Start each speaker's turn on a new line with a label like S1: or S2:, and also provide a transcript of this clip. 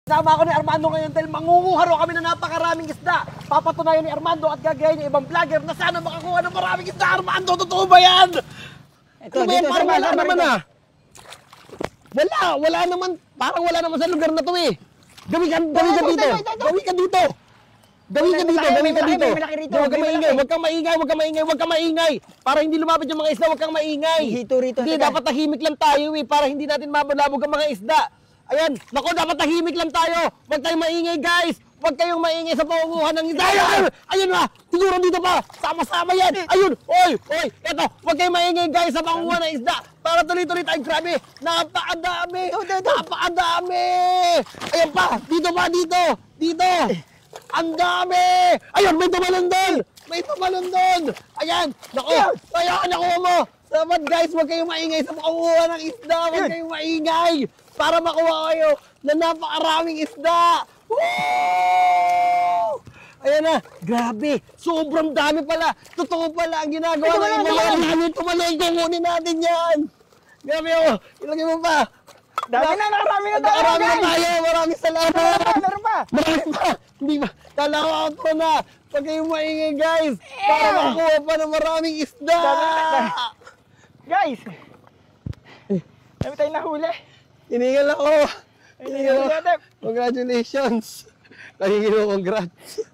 S1: Sama ako ni Armando ngayon dahil mangunguha raw kami na napakaraming isda. Papatunayan ni Armando at gagayahin ng ibang vlogger na sana makakuha ng maraming isda. Armando, totoo ba yan?
S2: Ito,
S1: ano ba yan?
S2: dito,
S1: Parang wala naman
S2: ito.
S1: Wala naman. Parang wala naman sa lugar na to eh. Gawi ka dito. Gawi ka dito. Gawi ka dito. Huwag kang maingay. Huwag kang maingay. Para hindi lumapit yung mga isda, huwag kang maingay.
S2: Hito rito.
S1: Hindi, dapat tahimik lang tayo eh. Para hindi natin mabalabog ang mga isda. Ayan, naku, dapat tahimik lang tayo. Huwag tayong maingay, guys. Huwag kayong maingay sa pangunguha ng isda. Ayun na, siguro dito pa. Sama-sama yan. Ayun, oy. Eto, huwag kayong maingay, guys, sa pangunguha ng isda. Para tuloy-tuloy tayo, grabe. Napakadami. Napakadami. Ayan pa, dito. Ang dami. Ayun, may tumalon doon. Ayan, naku, kaya nakuha mo. Dapat, guys, huwag kayong maingay sa pangunguha ng isda. Huwag kayong maingay. Para makuha kayo na napakaraming isda. Woo! Ayan na, grabe, sobrang dami pala. Totoo pala ang ginagawa ng iba namin. Tumalon, kukunin natin yan. Grabe oh, ilagay mo pa.
S2: Marami na tayo, guys.
S1: Maraming salamat.
S2: Meron pa.
S1: Marami pa. Hindi ba? Kala ko ako na. Huwag kayong maingay, guys. Para makuha pa ng maraming isda.
S2: Guys, dami tayo nahuli.
S1: Hiningal ako. Congratulations. Nagiging congrats.